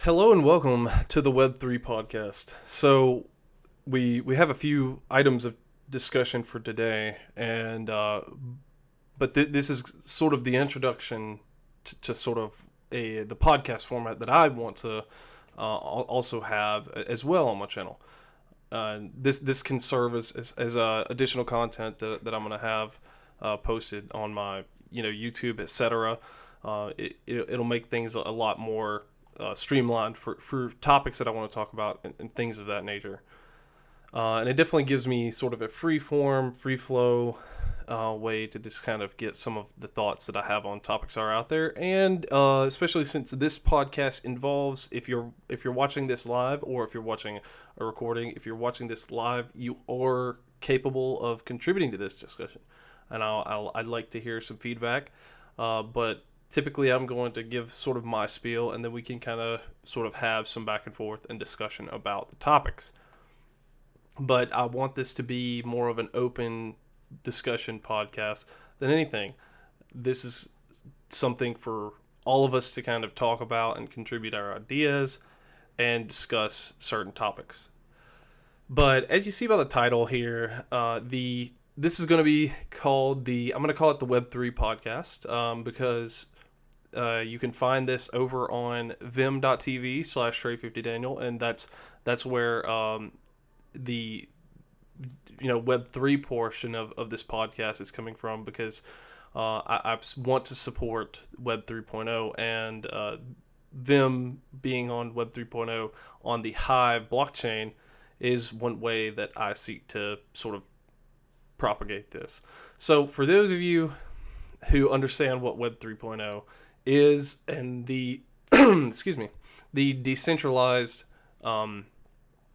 Hello and welcome to the Web3 Podcast. So we have a few items of discussion for today, and this is sort of the introduction to sort of the podcast format that I want to also have as well on my channel. This can serve as additional content that I'm going to have posted on my YouTube, etc. It'll make things a lot more streamlined for topics that I want to talk about and things of that nature. And it definitely gives me sort of a free form, free flow way to just kind of get some of the thoughts that I have on topics that are out there. And especially since this podcast involves, if you're watching this live or if you're watching a recording, if you're watching this live, you are capable of contributing to this discussion. And I'd like to hear some feedback. But typically, I'm going to give sort of my spiel, and then we can kind of sort of have some back and forth and discussion about the topics. But I want this to be more of an open discussion podcast than anything. This is something for all of us to kind of talk about and contribute our ideas and discuss certain topics. But as you see by the title here, this is going to be called I'm going to call it the Web3 Podcast because you can find this over on vim.tv/Trey50Daniel, and that's where the Web3 portion of this podcast is coming from, because I want to support Web 3.0, and Vim being on Web 3.0 on the HIVE blockchain is one way that I seek to sort of propagate this. So for those of you who understand what Web 3.0 is, and the the decentralized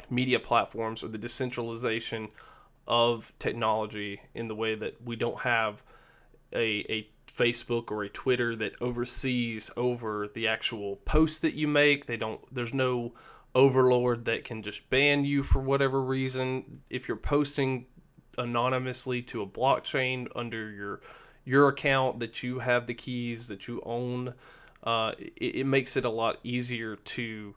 media platforms, or the decentralization of technology, in the way that we don't have a Facebook or a Twitter that oversees over the actual posts that you make. There's no overlord that can just ban you for whatever reason if you're posting anonymously to a blockchain under your account that you have the keys, that you own. It makes it a lot easier to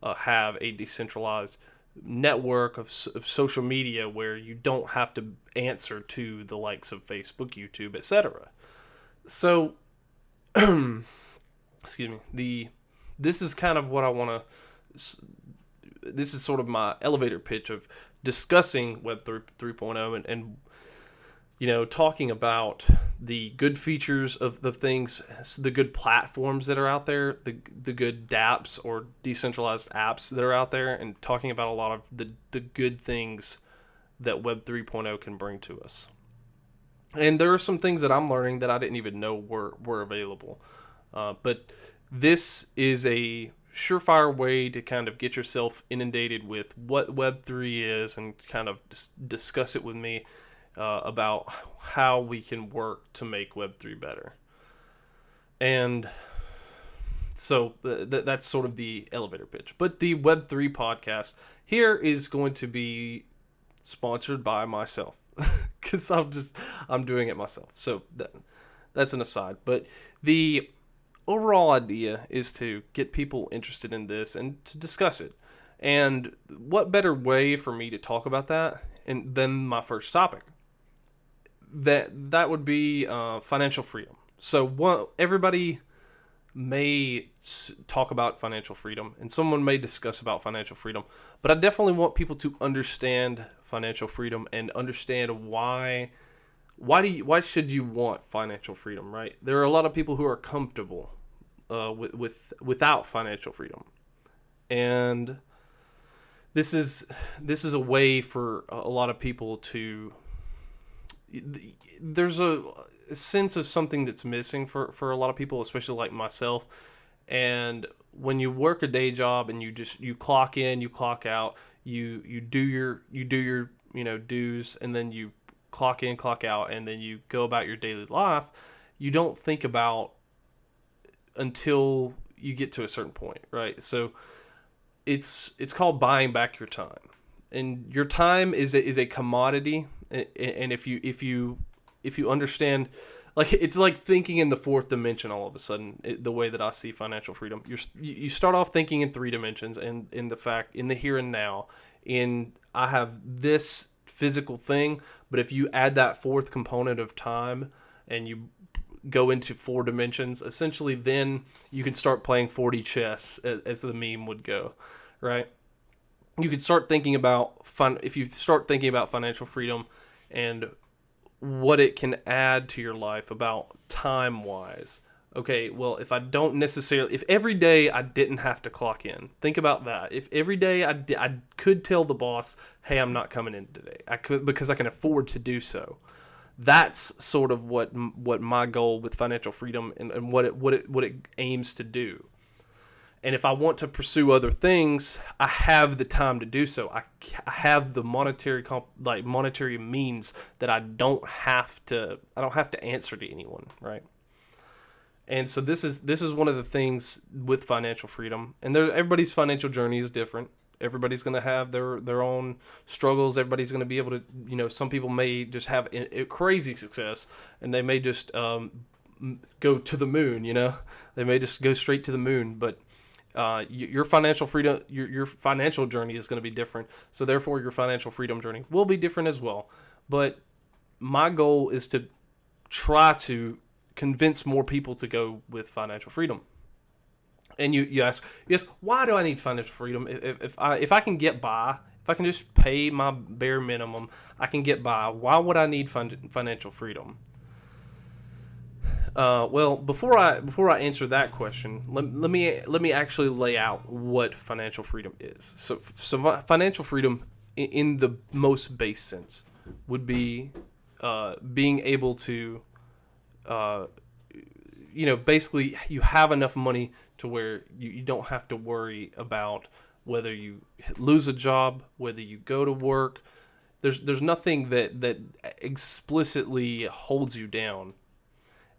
have a decentralized network of social media where you don't have to answer to the likes of Facebook, YouTube, etc. So, excuse me. This is kind of what I want to. This is sort of my elevator pitch of discussing Web 3.0 and talking about the good features of the things, the good platforms that are out there, the good dApps or decentralized apps that are out there, and talking about a lot of the good things that Web 3.0 can bring to us. And there are some things that I'm learning that I didn't even know were available. But this is a surefire way to kind of get yourself inundated with what Web3 is and kind of discuss it with me about how we can work to make Web3 better. And so that's sort of the elevator pitch. But the Web3 podcast here is going to be sponsored by myself, because I'm doing it myself. So that's an aside. But the overall idea is to get people interested in this and to discuss it. And what better way for me to talk about that than my first topic? That would be financial freedom. So everybody may talk about financial freedom, and someone may discuss about financial freedom, but I definitely want people to understand financial freedom and understand why should you want financial freedom, right? There are a lot of people who are comfortable without financial freedom, and this is a way for a lot of people to. There's a sense of something that's missing for a lot of people, especially like myself. And when you work a day job and you clock in, you clock out, you do your dues, and then you clock in, clock out, and then you go about your daily life, you don't think about until you get to a certain point, right? So it's called buying back your time. And your time is a commodity, and if you understand like it's like thinking in the fourth dimension all of a sudden. The way that I see financial freedom, you start off thinking in three dimensions, and in the here and now. I have this physical thing, but if you add that fourth component of time and you go into four dimensions, essentially then you can start playing 4D chess, as the meme would go, right? You could start thinking about if you start thinking about financial freedom and what it can add to your life about time wise. Okay, well, if every day I didn't have to clock in, think about that. If every day I could tell the boss, hey, I'm not coming in today, I could, because I can afford to do so. That's sort of what my goal with financial freedom and what it aims to do. And if I want to pursue other things, I have the time to do so. I have the monetary means that I don't have to answer to anyone, right? And so this is one of the things with financial freedom. And everybody's financial journey is different. Everybody's going to have their own struggles. Everybody's going to be able to, some people may just have a crazy success, and they may just go to the moon, They may just go straight to the moon, but your financial freedom, your financial journey is going to be different. So therefore, your financial freedom journey will be different as well. But my goal is to try to convince more people to go with financial freedom. And you ask, yes, why do I need financial freedom? If I can get by, if I can just pay my bare minimum, I can get by. Why would I need financial freedom? Well, before I answer that question, let me actually lay out what financial freedom is. So financial freedom, in the most base sense, would be being able to, basically you have enough money to where you don't have to worry about whether you lose a job, whether you go to work. There's nothing that explicitly holds you down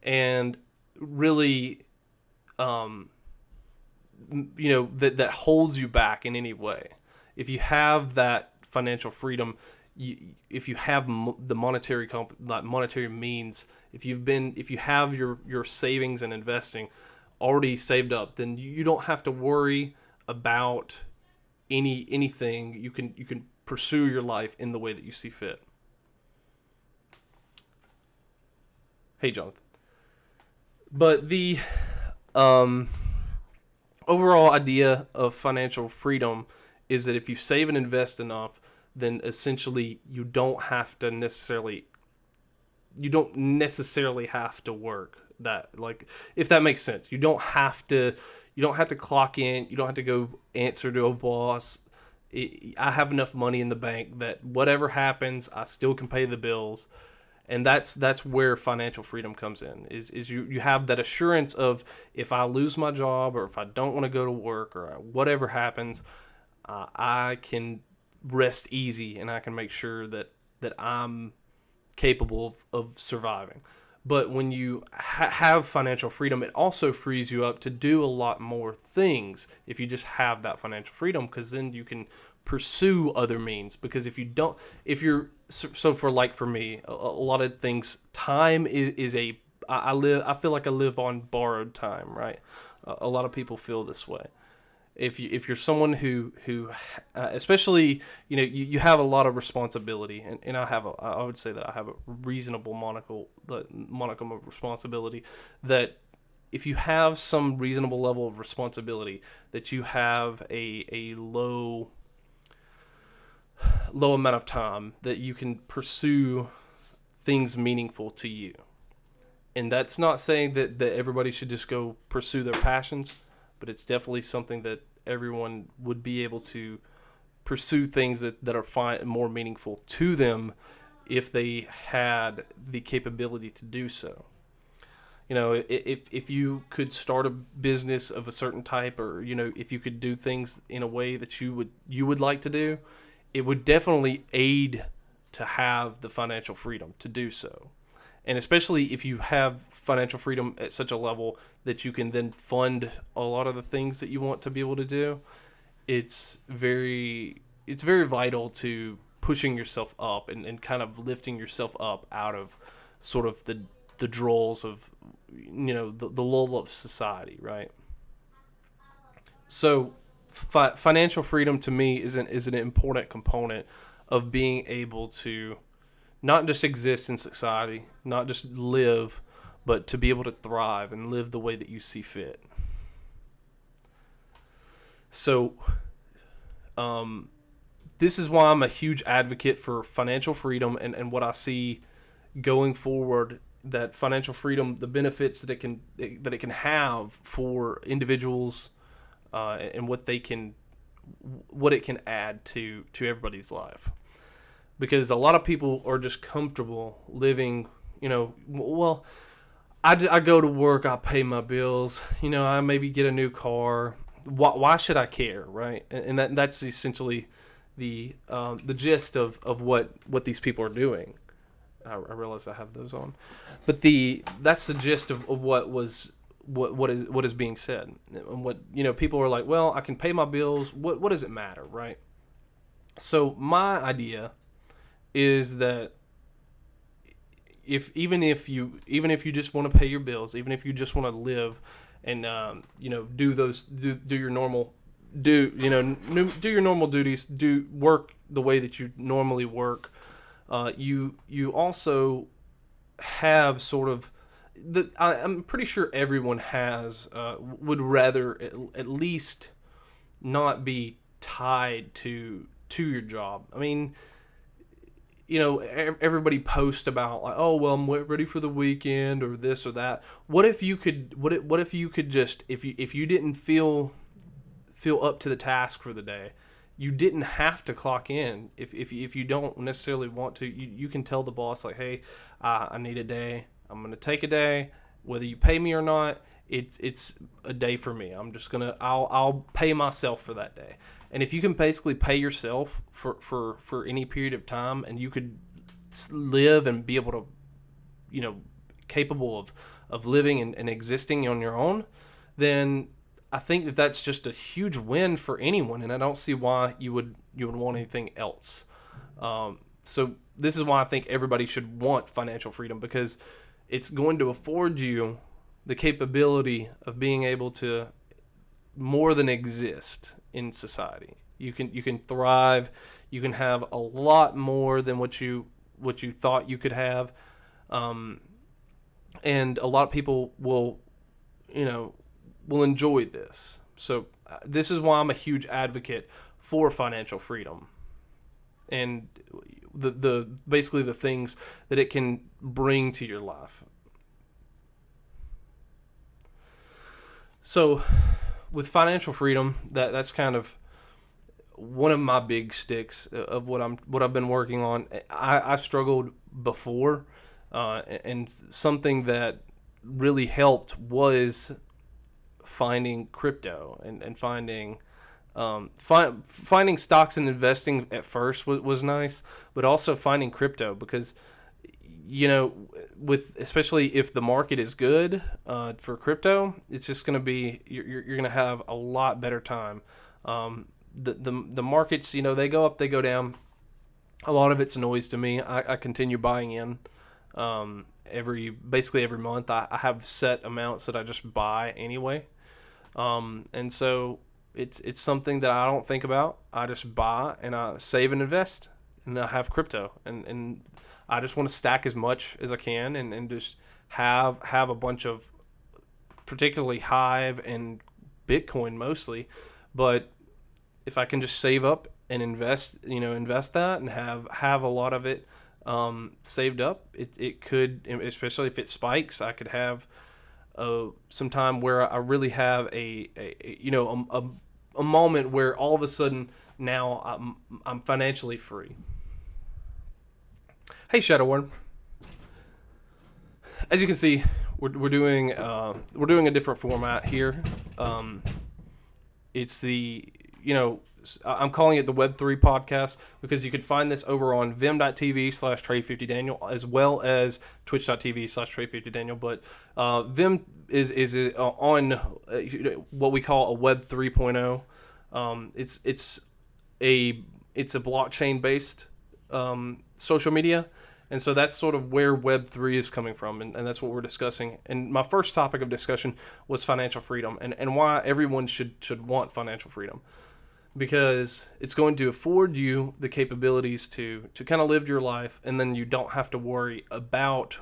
and really that holds you back in any way. If you have that financial freedom, if you have the monetary means, if you have your savings and investing already saved up, then you don't have to worry about anything. You can pursue your life in the way that you see fit. Hey, Jonathan. But the overall idea of financial freedom is that if you save and invest enough, then essentially you don't necessarily have to work. That, like, if that makes sense, you don't have to clock in, you don't have to go answer to a boss. I have enough money in the bank that whatever happens, I still can pay the bills. And that's where financial freedom comes in, is you have that assurance of, if I lose my job or if I don't want to go to work or whatever happens, I can rest easy and I can make sure that I'm capable of surviving. But when you have financial freedom, it also frees you up to do a lot more things if you just have that financial freedom, because then you can pursue other means. Because if for me, a lot of things, time is I feel like I live on borrowed time, right? A lot of people feel this way. If you're someone who especially, you have a lot of responsibility, and I would say that I have a reasonable monicum of responsibility, that if you have some reasonable level of responsibility, that you have a low amount of time that you can pursue things meaningful to you. And that's not saying that everybody should just go pursue their passions, but it's definitely something that everyone would be able to pursue things that are more meaningful to them if they had the capability to do so. If you could start a business of a certain type, or if you could do things in a way that you would like to do, it would definitely aid to have the financial freedom to do so. And especially if you have financial freedom at such a level that you can then fund a lot of the things that you want to be able to do, it's very vital to pushing yourself up and kind of lifting yourself up out of sort of the drolls of, the lull of society, right? So financial freedom to me is an important component of being able to not just exist in society, not just live, but to be able to thrive and live the way that you see fit. So, this is why I'm a huge advocate for financial freedom, and what I see going forward, that financial freedom, the benefits that it can have for individuals, and what it can add to everybody's life. Because a lot of people are just comfortable living, well, I go to work, I pay my bills, I maybe get a new car. Why should I care, right? And that's essentially the gist of what these people are doing. I realize I have those on, but that's the gist of what is being said, and what people are like. Well, I can pay my bills. What does it matter, right? So my idea is that even if you just want to pay your bills, even if you just want to live and do your normal duties, do work the way that you normally work, you also have sort of I'm pretty sure everyone would rather at least not be tied to your job. I mean, everybody posts about like, oh, well, I'm ready for the weekend or this or that. What if you could just, if you didn't feel up to the task for the day, you didn't have to clock in. If you don't necessarily want to, you can tell the boss like, hey, I need a day. I'm going to take a day, whether you pay me or not. It's a day for me. I'll pay myself for that day. And if you can basically pay yourself for any period of time, and you could live and be able to, capable of living and existing on your own, then I think that's just a huge win for anyone. And I don't see why you would want anything else. So this is why I think everybody should want financial freedom, because it's going to afford you the capability of being able to more than exist in society. You can thrive. You can have a lot more than what you thought you could have, and a lot of people will enjoy this. So this is why I'm a huge advocate for financial freedom, and the basically the things that it can bring to your life. So with financial freedom, that's kind of one of my big sticks of what I've been working on. I struggled before, and something that really helped was finding crypto and finding stocks and investing at first was nice, but also finding crypto, because especially if the market is good for crypto, it's just going to be, you're going to have a lot better time. The markets, they go up, they go down. A lot of it's noise to me. I continue buying in basically every month. I have set amounts that I just buy anyway, and so it's something that I don't think about. I just buy and I save and invest, and I have crypto, and I just want to stack as much as I can, and just have a bunch of, particularly HIVE and Bitcoin mostly. But if I can just save up and invest that and have a lot of it saved up, it could, especially if it spikes, I could have some time where I really have a moment where all of a sudden now I'm financially free. Hey, Shadow Warren. As you can see, we're doing a different format here. It's I'm calling it the Web3 Podcast, because you can find this over on vim.tv/Trey50Daniel, as well as twitch.tv/Trey50Daniel. But Vim is on what we call a Web 3.0. It's a blockchain based social media, And so that's sort of where Web3 is coming from, and that's what we're discussing. And my first topic of discussion was financial freedom, and why everyone should want financial freedom. Because it's going to afford you the capabilities to kind of live your life, and then you don't have to worry about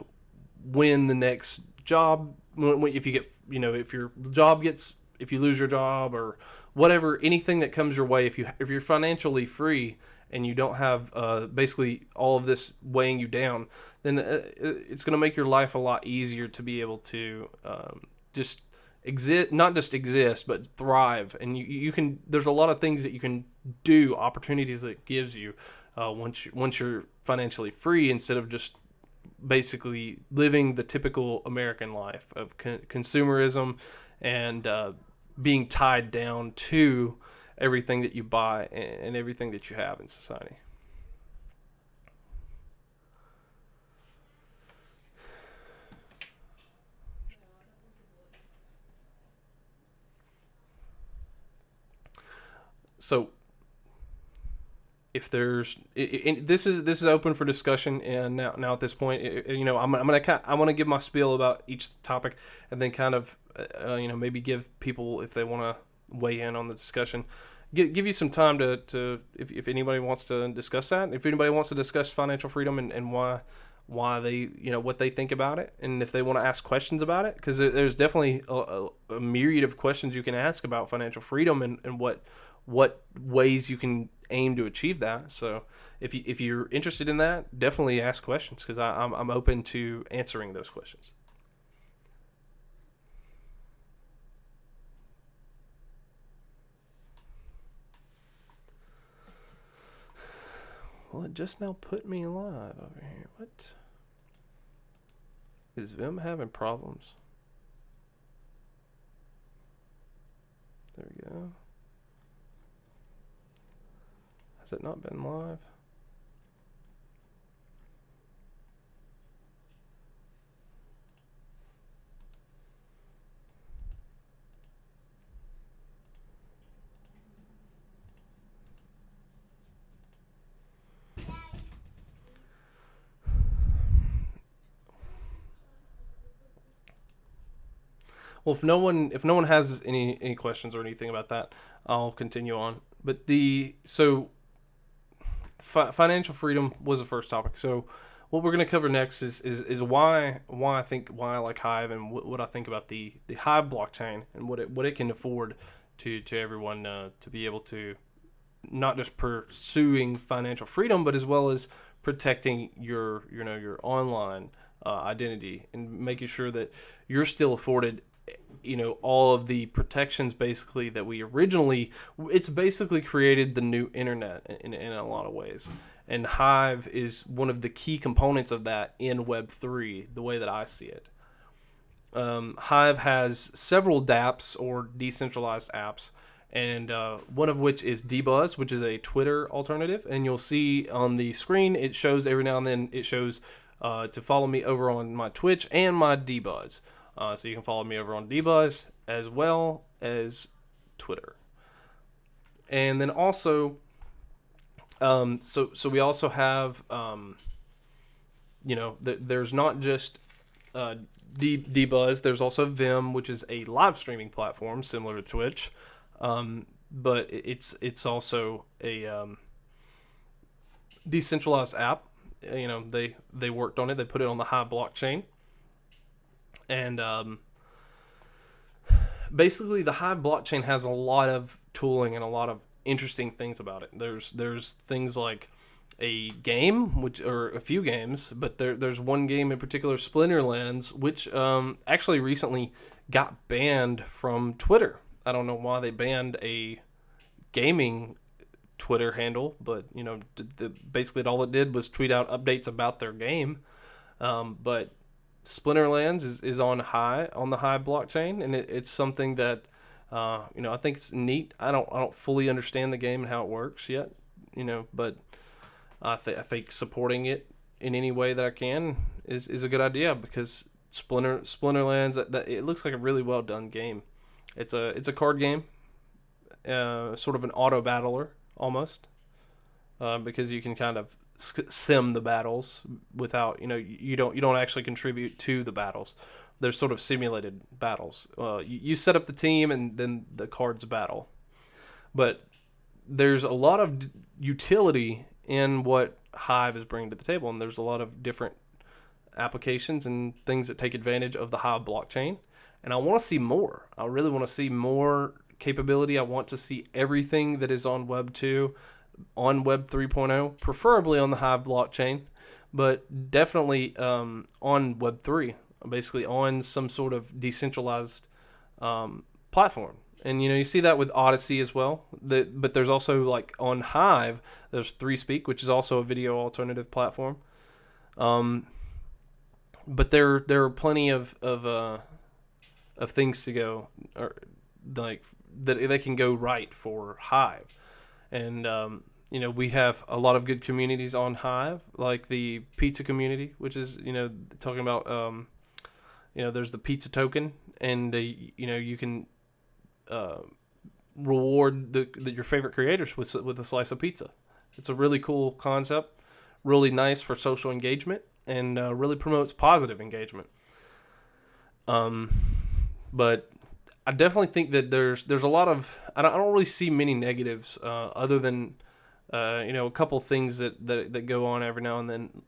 when the next job, if you get, if your job gets, if you lose your job or whatever, anything that comes your way, if you're financially free and you don't have basically all of this weighing you down, then it's going to make your life a lot easier to be able to just exist, not just exist, but thrive. And you can, there's a lot of things that you can do, opportunities that it gives you once you're financially free, instead of just basically living the typical American life of consumerism and being tied down to everything that you buy and everything that you have in society. So if there's this is open for discussion, and now at this point, I want to give my spiel about each topic, and then kind of maybe give people, if they want to weigh in on the discussion, give you some time to if anybody wants to discuss that, if anybody wants to discuss financial freedom and why they, what they think about it, and if they want to ask questions about it, because there's definitely a myriad of questions you can ask about financial freedom and what ways you can aim to achieve that. So if you're interested in that, definitely ask questions, because I'm open to answering those questions. Well, it just now put me live over here. What? Is Vim having problems? There we go. Has it not been live? Well, if no one has any questions or anything about that, I'll continue on. But financial freedom was the first topic. So what we're going to cover next is why I like Hive, and what I think about the Hive blockchain, and what it can afford to everyone to be able to not just pursuing financial freedom, but as well as protecting your online identity, and making sure that you're still afforded all of the protections basically that we originally, it's basically created the new internet in a lot of ways. And Hive is one of the key components of that in Web3, the way that I see it. Hive has several dApps, or decentralized apps, and one of which is dBuzz, which is a Twitter alternative. And you'll see on the screen, it shows every now and then, it shows to follow me over on my Twitch and my dBuzz. So you can follow me over on dBuzz as well as Twitter. And then also, so we also have, there's not just dBuzz. There's also Vim, which is a live streaming platform similar to Twitch, but it's also a decentralized app. They worked on it. They put it on the Hive blockchain. And basically, the Hive blockchain has a lot of tooling and a lot of interesting things about it. There's things like a game, or a few games, but there's one game in particular, Splinterlands, which actually recently got banned from Twitter. I don't know why they banned a gaming Twitter handle, but basically all it did was tweet out updates about their game. But Splinterlands is on the Hive blockchain, and it's something that I think it's neat. I don't fully understand the game and how it works yet, but I think supporting it in any way that I can is a good idea, because Splinterlands, that it looks like a really well done game. It's a card game, sort of an auto battler almost, because you can kind of sim the battles without, you don't actually contribute to the battles. They're sort of simulated battles. You set up the team and then the cards battle. But there's a lot of utility in what Hive is bringing to the table, and there's a lot of different applications and things that take advantage of the Hive blockchain. And I want to see more. I really want to see more capability. I want to see everything that is on Web 2 on Web 3.0, preferably on the Hive blockchain, but definitely on Web 3, basically on some sort of decentralized platform. And you see that with Odyssey as well. But there's also, like, on Hive, there's ThreeSpeak, which is also a video alternative platform. But there are plenty of things to go, or like that they can go right for Hive. And we have a lot of good communities on Hive, like the pizza community, which is talking about there's the pizza token, and you can reward your favorite creators with a slice of pizza. It's a really cool concept, really nice for social engagement, and really promotes positive engagement. But I definitely think that there's a lot of, I don't really see many negatives other than a couple things that go on every now and then,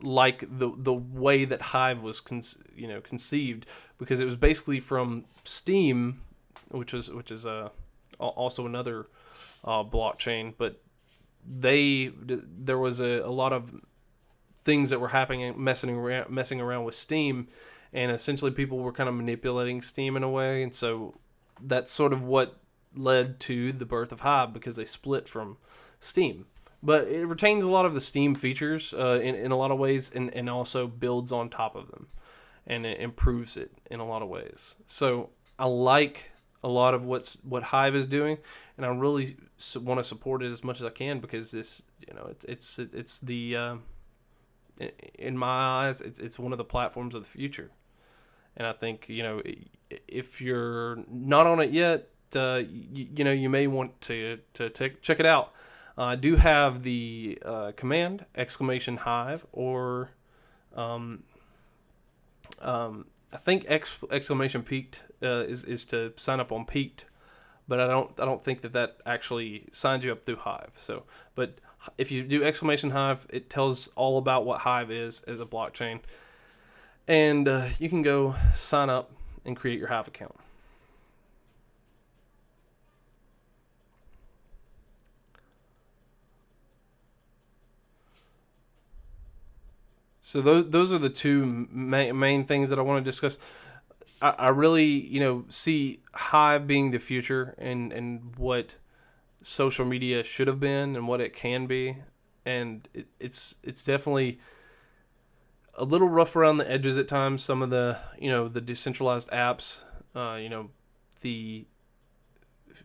like the way that Hive was conceived, because it was basically from Steam, which is also another blockchain, but there was a lot of things that were happening, messing around with Steam, and essentially people were kind of manipulating Steam in a way, and so that's sort of what led to the birth of Hive, because they split from Steam. But it retains a lot of the Steam features in a lot of ways, and also builds on top of them, and it improves it in a lot of ways. So I like a lot of what Hive is doing, and I really want to support it as much as I can, because this, it's the in my eyes, it's one of the platforms of the future. And I think, if you're not on it yet, you may want to check it out. I do have the command !Hive, or I think exclamation peaked is to sign up on Peaked, but I don't think that actually signs you up through Hive. So, but if you do !Hive, it tells all about what Hive is as a blockchain, and you can go sign up and create your Hive account. So those are the two main things that I want to discuss. I really, see Hive being the future, and what social media should have been and what it can be. And it's definitely a little rough around the edges at times. Some of the, the decentralized apps,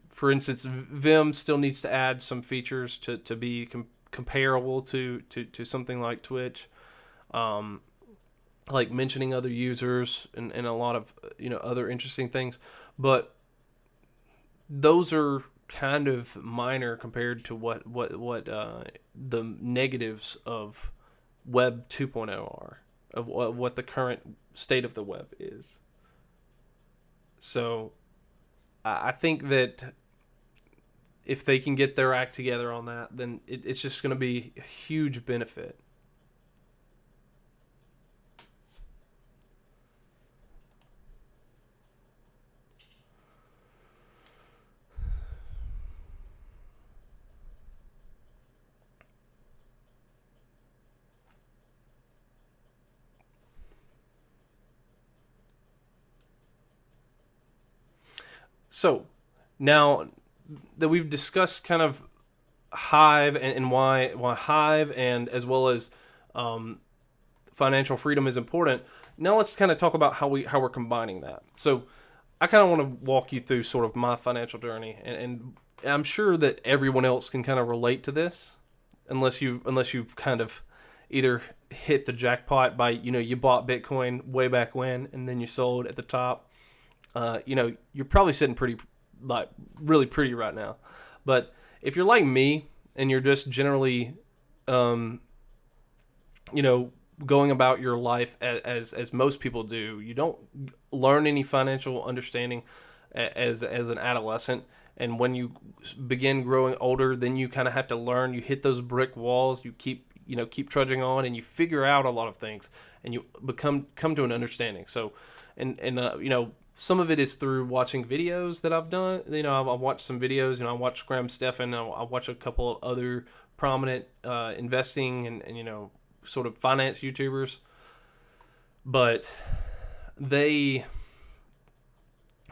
for instance, Vim still needs to add some features to be comparable to something like Twitch. Like mentioning other users and a lot of other interesting things, but those are kind of minor compared to what the negatives of Web 2.0 are, of what the current state of the web is. So I think that if they can get their act together on that, then it's just going to be a huge benefit. So now that we've discussed kind of Hive and why Hive, and as well as financial freedom is important, now let's kind of talk about how we're combining that. So I kind of want to walk you through sort of my financial journey, and I'm sure that everyone else can kind of relate to this, unless you've kind of either hit the jackpot by, you bought Bitcoin way back when and then you sold at the top. You're probably sitting really pretty right now. But if you're like me and you're just generally going about your life as most people do. You don't learn any financial understanding as an adolescent, and when you begin growing older, then you kind of have to learn. You hit those brick walls. You keep trudging on, and you figure out a lot of things, and you come to an understanding. So, and some of it is through watching videos that I've done. I've watched some videos. I watched Graham Stephan. I watch a couple of other prominent investing and sort of finance YouTubers, but they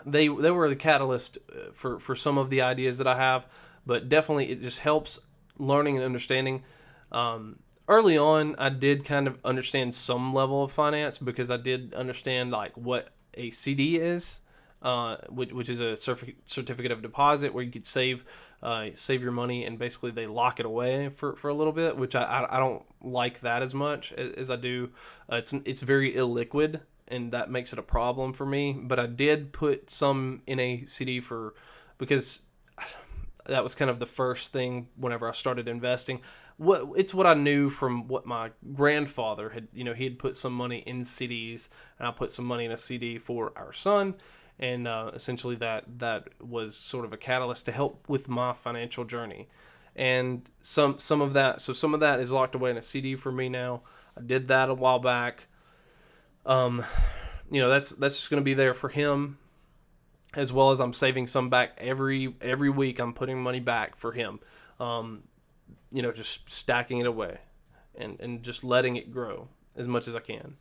were the catalyst for some of the ideas that I have. But definitely, it just helps learning and understanding. Early on, I did kind of understand some level of finance because I did understand like what a CD is, which is a certificate of deposit where you could save your money, and basically they lock it away for a little bit, which I don't like that as much as I do. It's very illiquid, and that makes it a problem for me. But I did put some in a CD because that was kind of the first thing whenever I started investing. It's what I knew from what my grandfather had. He had put some money in CDs, and I put some money in a CD for our son, and essentially that was sort of a catalyst to help with my financial journey. And some of that is locked away in a CD for me now. I did that a while back. That's just going to be there for him, as well as I'm saving some back every week. I'm putting money back for him. Just stacking it away and just letting it grow as much as I can.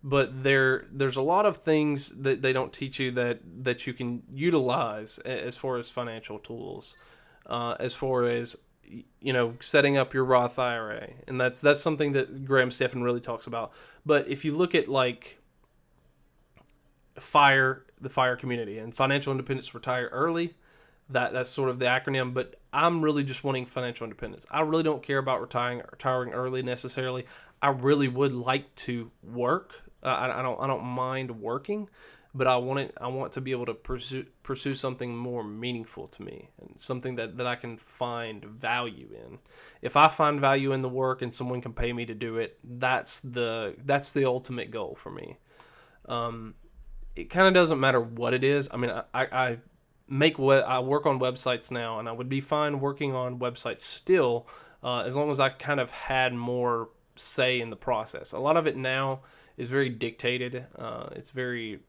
But there's a lot of things that they don't teach you that you can utilize as far as financial tools, as far as setting up your Roth IRA, and that's something that Graham Stephan really talks about. But if you look at like the FIRE community and financial independence, retire early, that's sort of the acronym. But I'm really just wanting financial independence. I really don't care about retiring early necessarily. I really would like to work. I don't mind working, but I want to be able to pursue something more meaningful to me, and something that I can find value in. If I find value in the work and someone can pay me to do it, that's the ultimate goal for me. It kind of doesn't matter what it is. I mean, I work on websites now, and I would be fine working on websites still, as long as I kind of had more say in the process. A lot of it now is very dictated. It's very,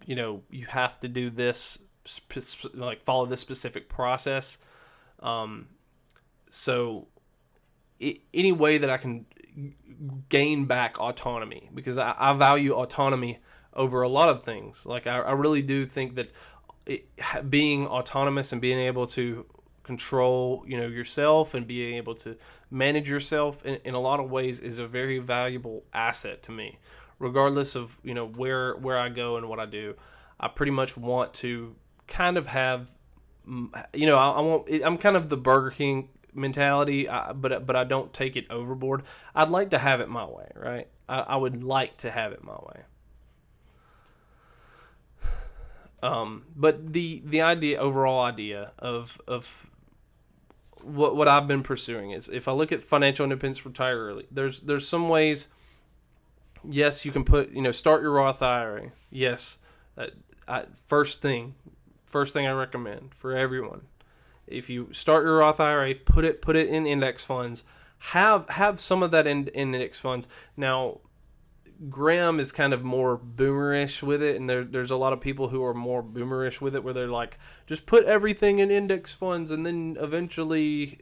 you have to do this, like follow this specific process. So any way that I can gain back autonomy, because I value autonomy over a lot of things. Like I really do think that being autonomous and being able to control yourself and being able to manage yourself in a lot of ways is a very valuable asset to me, regardless of where I go and what I do. I pretty much want to kind of have I'm kind of the Burger King mentality, but I don't take it overboard. I'd like to have it my way, right? I would like to have it my way. But the overall idea of what I've been pursuing is, if I look at financial independence, retire early, there's some ways. Yes, you can start your Roth IRA. Yes, first thing I recommend for everyone. If you start your Roth IRA, put it in index funds. Have some of that in index funds. Now, Graham is kind of more boomerish with it, and there's a lot of people who are more boomerish with it, where they're like, just put everything in index funds, and then eventually,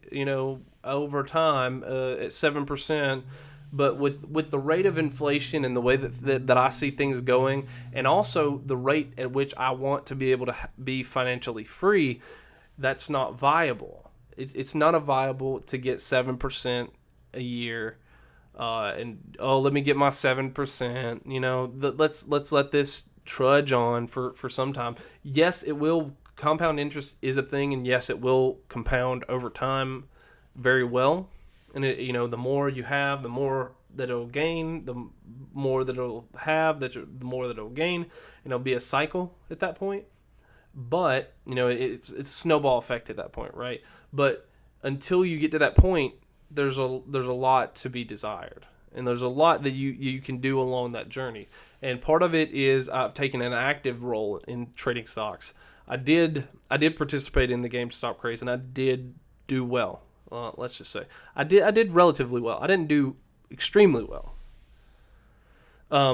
over time, at 7%. But with the rate of inflation and the way that I see things going, and also the rate at which I want to be able to be financially free, that's not viable. It's not viable to get 7% a year. Let me get my 7%. Let's let this trudge on for some time. Yes, it will. Compound interest is a thing, and yes, it will compound over time very well. And the more you have, the more that it'll gain. The more that it'll have, the more that it'll gain. And it'll be a cycle at that point. But it's a snowball effect at that point, right? But until you get to that point, there's a lot to be desired, and there's a lot that you can do along that journey. And part of it is I've taken an active role in trading stocks. I did participate in the GameStop craze, and I did do well. Let's just say I did relatively well. I didn't do extremely well. I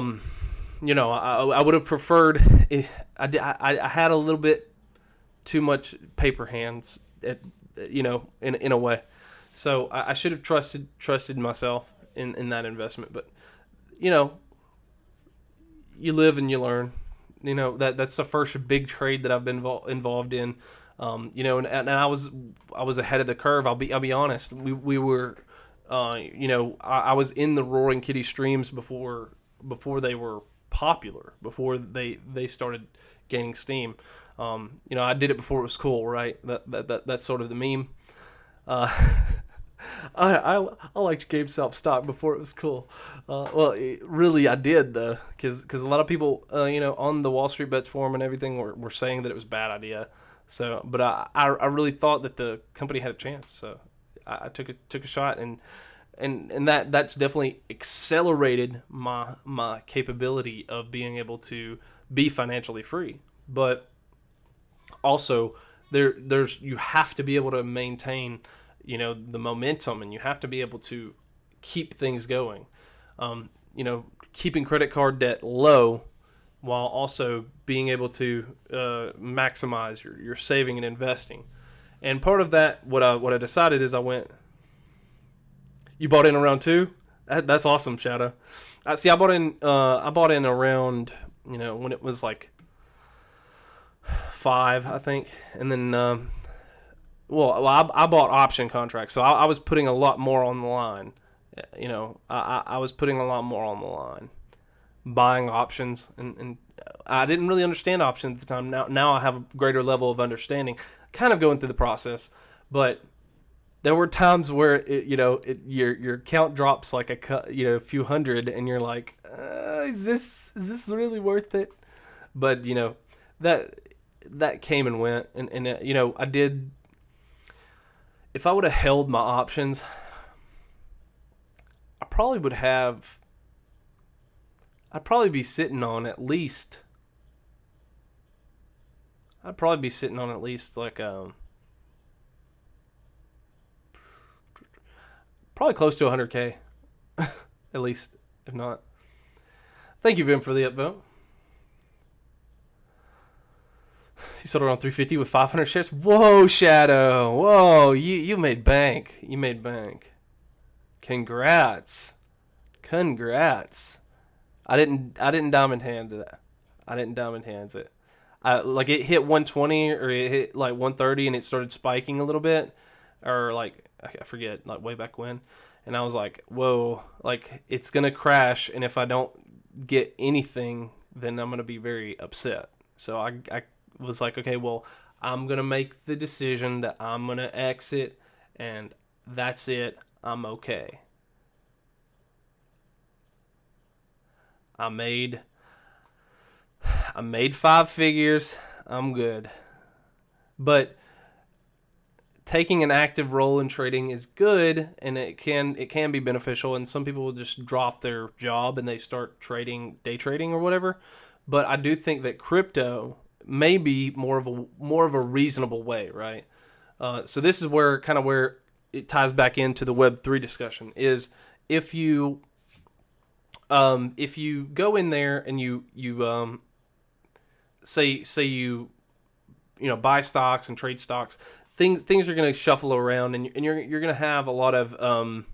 would have preferred. I had a little bit too much paper hands, in a way. So I should have trusted myself in that investment. But you live and you learn. That's the first big trade that I've been involved in. And I was ahead of the curve. I'll be honest. We were, I was in the Roaring Kitty streams before they were popular, before they started gaining steam. I did it before it was cool, right? That's sort of the meme. I liked GameStop stock before it was cool. Really I did though, because a lot of people, on the Wall Street Bets forum and everything were saying that it was a bad idea. So, but I really thought that the company had a chance. So I took a shot, and that's definitely accelerated my capability of being able to be financially free. But also you have to be able to maintain the momentum, and you have to be able to keep things going. Keeping credit card debt low while also being able to maximize your saving and investing. And part of that, what I decided is you bought in around 2? That's awesome, Shadow. See, I bought in around, when it was like 5, I think. And then, I bought option contracts, so I was putting a lot more on the line. I was putting a lot more on the line, buying options, and I didn't really understand options at the time. Now I have a greater level of understanding, kind of going through the process. But there were times where your count drops like a few hundred, and you're like, is this really worth it? But that came and went, and I did. If I would have held my options, I'd probably be sitting on at least. I'd probably be sitting on at least like probably close to 100K, at least, if not. Thank you, Vim, for the upvote. You sold around 350 with 500 shares. Whoa, Shadow. Whoa, you made bank. You made bank. Congrats. I didn't diamond hand that. I didn't diamond hands it. It hit 120 or it hit like 130 and it started spiking a little bit, or like I forget, like way back when. And I was like, whoa, like it's gonna crash, and if I don't get anything, then I'm gonna be very upset. So I was like, okay, well, I'm gonna make the decision that I'm gonna exit, and that's it. I'm okay. I made 5 figures. I'm good. But taking an active role in trading is good, and it can be beneficial, and some people will just drop their job and they start day trading or whatever. But I do think that crypto may be more of a reasonable way, right? So this is where it ties back into the Web3 discussion, is if you go in there and you say you buy stocks and trade stocks, things are going to shuffle around, and you're going to have a lot of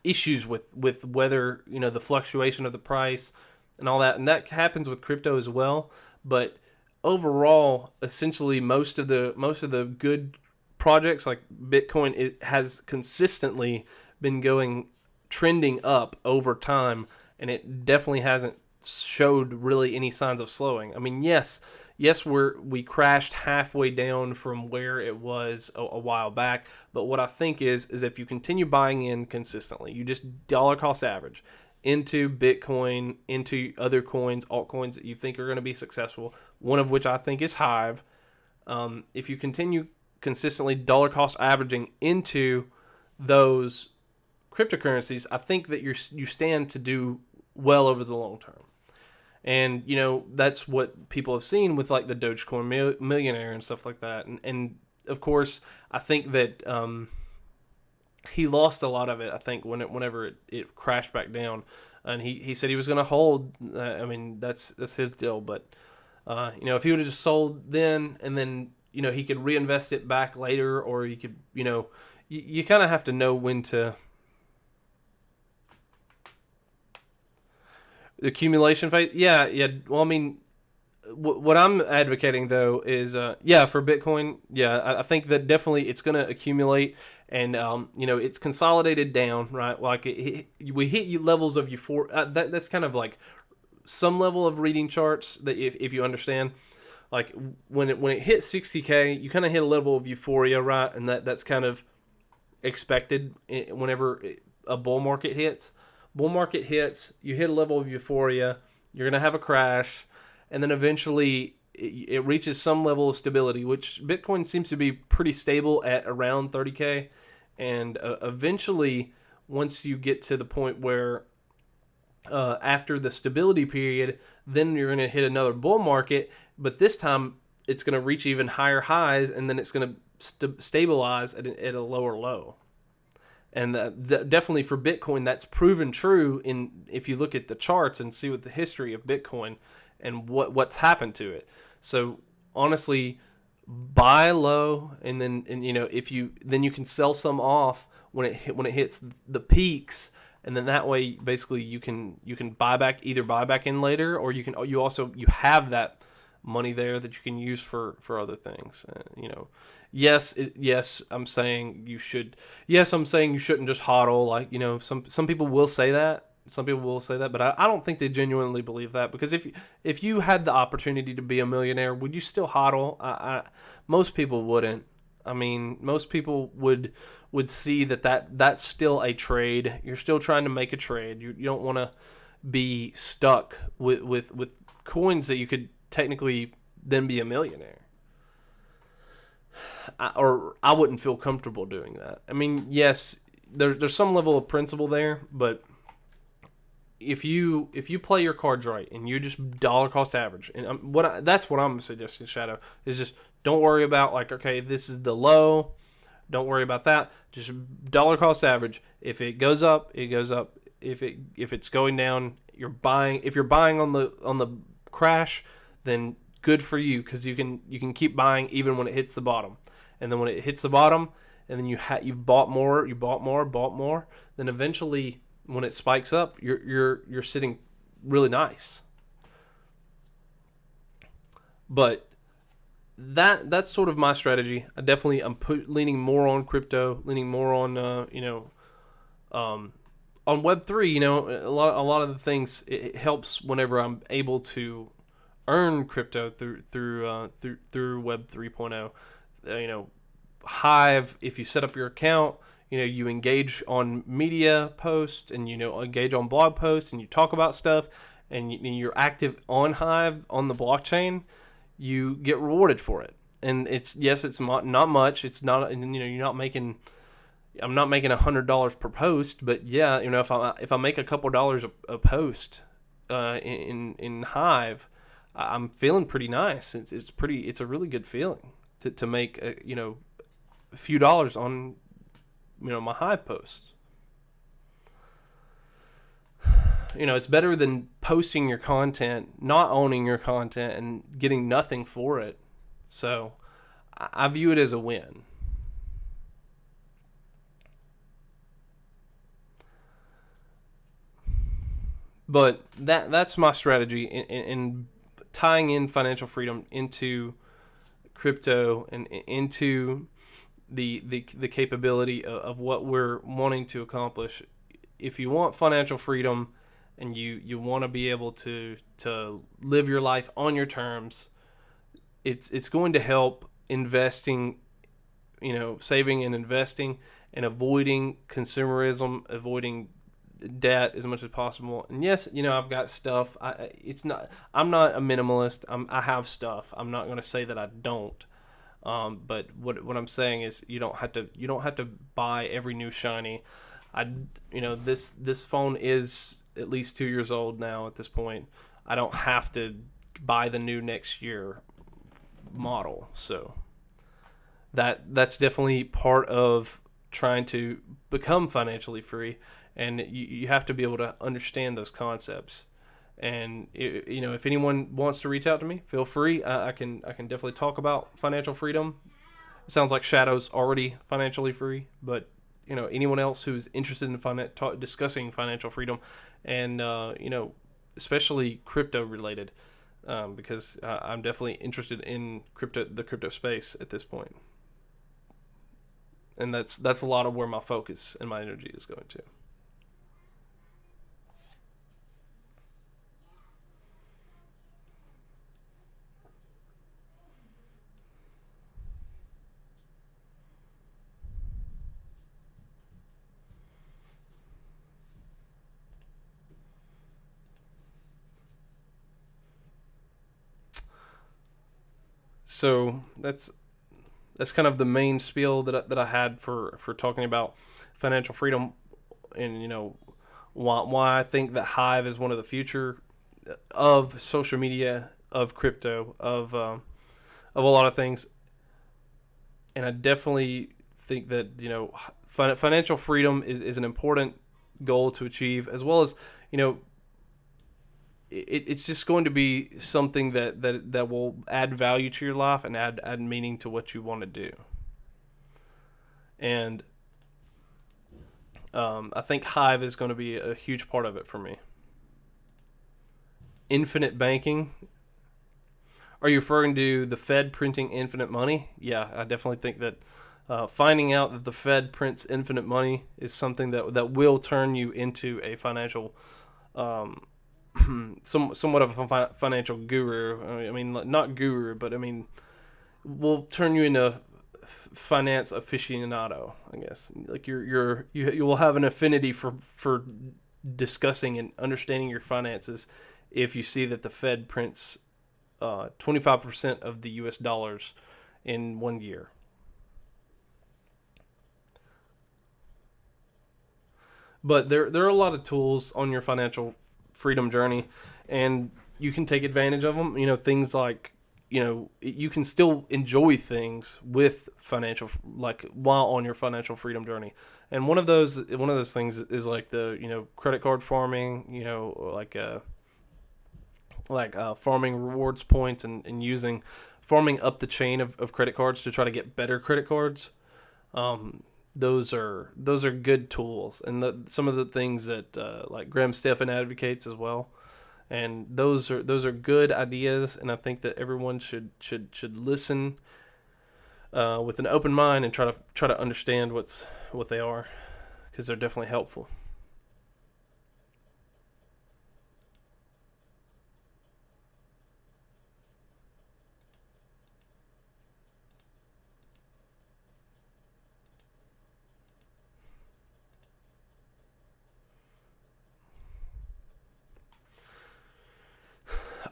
issues with whether the fluctuation of the price and all that, and that happens with crypto as well. But overall, essentially, most of the good projects like Bitcoin, it has consistently been trending up over time, and it definitely hasn't showed really any signs of slowing. I mean, yes, we crashed halfway down from where it was a while back, but what I think is if you continue buying in consistently, you just dollar cost average into Bitcoin, into other coins, altcoins that you think are going to be successful, one of which I think is HIVE. If you continue consistently dollar cost averaging into those cryptocurrencies, I think that you stand to do well over the long term. And, that's what people have seen with like the Dogecoin millionaire and stuff like that. And of course, I think that he lost a lot of it, I think, whenever it crashed back down. And he said he was going to hold. That's his deal. But, if he would have just sold then and then, he could reinvest it back later, or he could, you kind of have to know when to. The accumulation phase, yeah. Well, what I'm advocating though is, for Bitcoin, I think that definitely it's going to accumulate, and it's consolidated down, right? Like we hit levels of euphoria. That's kind of like some level of reading charts that if you understand, like when it hits 60K, you kind of hit a level of euphoria, right? And that's kind of expected whenever a bull market hits. Bull market hits, you hit a level of euphoria, you're going to have a crash, and then eventually it reaches some level of stability, which Bitcoin seems to be pretty stable at around 30K. And eventually, once you get to the point where after the stability period, then you're going to hit another bull market, but this time it's going to reach even higher highs, and then it's going to stabilize at a lower low. And definitely for Bitcoin, that's proven true if you look at the charts and see what the history of Bitcoin and what's happened to it. So honestly, buy low, and then if you can sell some off when it hits the peaks, and then that way basically you can buy back in later, or you have that money there that you can use for other things. Yes, I'm saying you should. Yes, I'm saying you shouldn't just hodl. Like, some people will say that. Some people will say that, but I don't think they genuinely believe that. Because if you had the opportunity to be a millionaire, would you still hodl? Most people wouldn't. Most people would see that's still a trade. You're still trying to make a trade. You don't want to be stuck with coins that you could technically then be a millionaire. I wouldn't feel comfortable doing that. Yes, there's some level of principle there, but if you play your cards right and you just dollar cost average, and that's what I'm suggesting, Shadow, is just don't worry about like, okay, this is the low. Don't worry about that. Just dollar cost average. If it goes up, it goes up. If it's going down, you're buying. If you're buying on the crash, then good for you, because you can keep buying even when it hits the bottom. And then when it hits the bottom, and then you've bought more, then eventually when it spikes up, you're sitting really nice. But that's sort of my strategy. I'm leaning more on crypto, leaning more on on Web3. A lot of the things, it helps whenever I'm able to earn crypto through Web 3.0. Hive, if you set up your account, you engage on media posts, and engage on blog posts, and you talk about stuff, and you're active on Hive on the blockchain, you get rewarded for it. And it's not much. It's not, you're not making. I'm not making $100 per post, but yeah, if I make a couple dollars a post in Hive, I'm feeling pretty nice. It's a really good feeling to make a few dollars on my Hive posts. It's better than posting your content, not owning your content, and getting nothing for it. So I view it as a win. But that's my strategy in tying in financial freedom into crypto and into the capability of what we're wanting to accomplish. If you want financial freedom and you want to be able to live your life on your terms, it's going to help investing, saving and investing, and avoiding consumerism, avoiding debt as much as possible. And yes, I've got stuff. I'm not a minimalist. I have stuff. I'm not going to say that I don't. But what I'm saying is you don't have to buy every new shiny. This phone is at least 2 years old now at this point. I don't have to buy the new next year model. So that's definitely part of trying to become financially free, and you have to be able to understand those concepts. And if anyone wants to reach out to me, feel free. I can definitely talk about financial freedom. It sounds like Shadow's already financially free, but anyone else who's interested in discussing financial freedom, and especially crypto related, because I'm definitely interested in the crypto space at this point, and that's a lot of where my focus and my energy is going to. So that's kind of the main spiel that I had for talking about financial freedom, and why I think that Hive is one of the future of social media, of crypto, of a lot of things. And I definitely think that financial freedom is an important goal to achieve, as well as it's just going to be something that will add value to your life and add meaning to what you want to do. And I think Hive is going to be a huge part of it for me. Infinite banking. Are you referring to the Fed printing infinite money? Yeah, I definitely think that finding out that the Fed prints infinite money is something that will turn you into a financial, somewhat of a financial guru. I mean, not guru, but I mean, will turn you into finance aficionado, I guess. Like you will have an affinity for discussing and understanding your finances if you see that the Fed prints 25% of the U.S. dollars in 1 year. But there are a lot of tools on your financial freedom journey, and you can take advantage of them. Things like you can still enjoy things with financial, like while on your financial freedom journey. And one of those things is like the credit card farming, farming rewards points, and using farming up the chain of credit cards to try to get better credit cards. Those are good tools, and some of the things that like Graham Stephan advocates as well. And those are good ideas, and I think that everyone should listen with an open mind and try to understand what they are, because they're definitely helpful.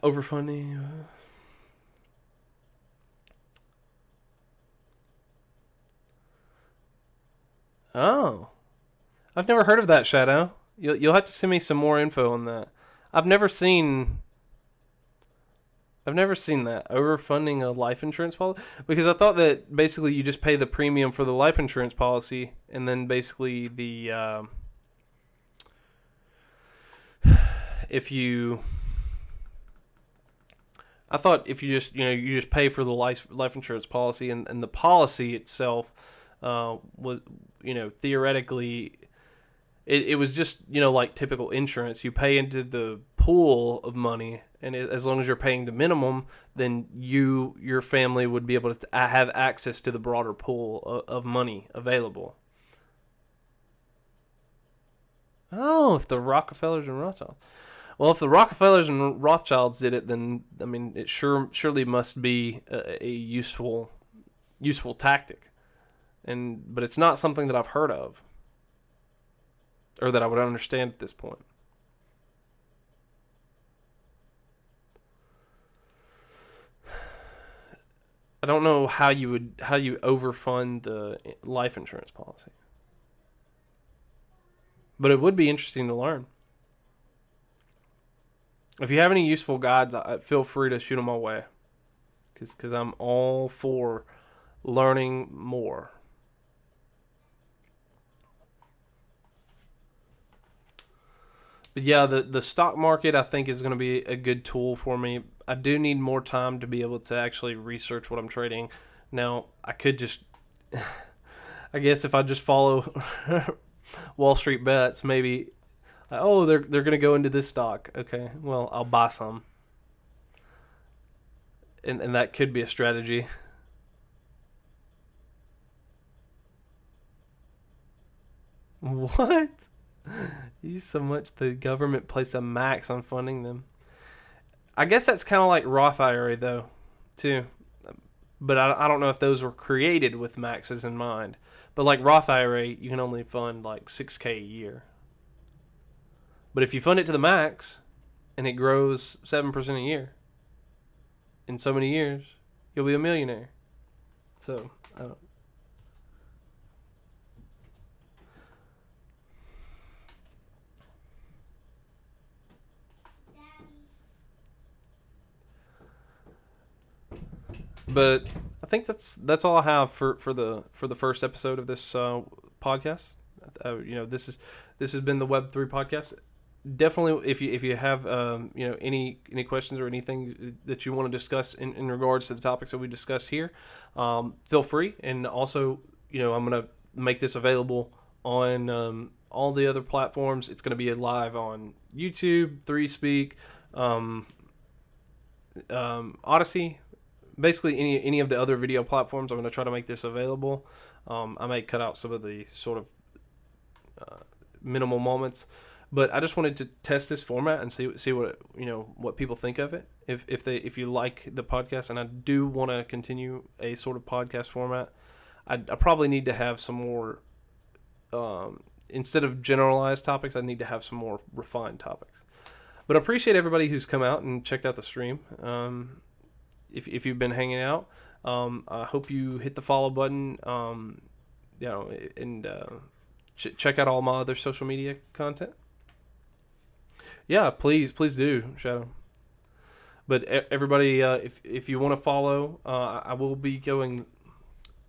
Overfunding. Oh, I've never heard of that, Shadow. You'll have to send me some more info on that. I've never seen I've never seen that, overfunding a life insurance policy, because I thought that basically you just pay the premium for the life insurance policy, and then basically if you I thought if you just you just pay for the life insurance policy, and the policy itself was theoretically it was just like typical insurance. You pay into the pool of money, and as long as you're paying the minimum, then your family would be able to have access to the broader pool of money available. Oh, if the Rockefellers and Rothschilds. Well, if the Rockefellers and Rothschilds did it, then I mean, it surely must be a useful tactic, but it's not something that I've heard of or that I would understand at this point. I don't know how you overfund the life insurance policy, but it would be interesting to learn. If you have any useful guides, feel free to shoot them my way, because I'm all for learning more. But yeah, the stock market, I think, is going to be a good tool for me. I do need more time to be able to actually research what I'm trading. Now, I could just, I guess if I just follow Wall Street bets, maybe, oh, they're going to go into this stock. Okay, well, I'll buy some. And that could be a strategy. What? Use so much the government placed a max on funding them. I guess that's kind of like Roth IRA though, too. But I don't know if those were created with maxes in mind. But like Roth IRA, you can only fund like $6,000 a year. But if you fund it to the max, and it grows 7% a year, in so many years, you'll be a millionaire. So I don't. But I think that's all I have for the first episode of this podcast. This has been the Web3 podcast. Definitely, if you have any questions or anything that you want to discuss in regards to the topics that we discussed here, feel free. And also, I'm gonna make this available on all the other platforms. It's gonna be live on YouTube, 3Speak, Odyssey. Basically, any of the other video platforms, I'm going to try to make this available. I may cut out some of the sort of minimal moments, but I just wanted to test this format and see what people think of it. If you like the podcast, and I do want to continue a sort of podcast format, I probably need to have some more. Instead of generalized topics, I need to have some more refined topics. But I appreciate everybody who's come out and checked out the stream. If you've been hanging out, I hope you hit the follow button, and check out all my other social media content. Yeah, please do, Shadow. But everybody, if you want to follow, I will be going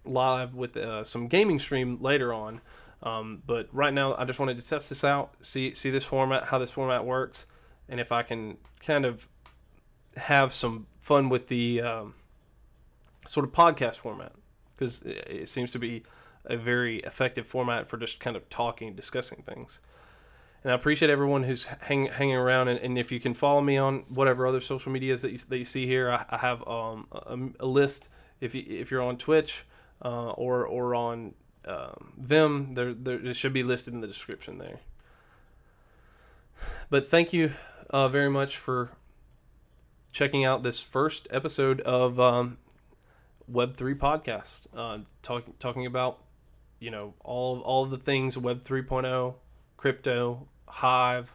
live with some gaming stream later on. But right now, I just wanted to test this out, see this format, how this format works, and if I can kind of have some fun with the sort of podcast format, because it seems to be a very effective format for just kind of talking, discussing things. And I appreciate everyone who's hanging around, and if you can follow me on whatever other social medias that you see here, I have a list. If you're on Twitch or on Vim, there should be listed in the description there. But thank you very much for checking out this first episode of Web3 Podcast, talking about all of the things Web 3.0, crypto, HIVE,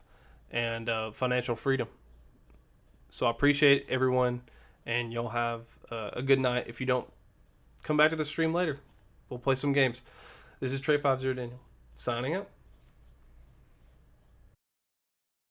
and financial freedom. So I appreciate everyone, and you'll have a good night. If you don't, come back to the stream later. We'll play some games. This is Trey50 Daniel signing out.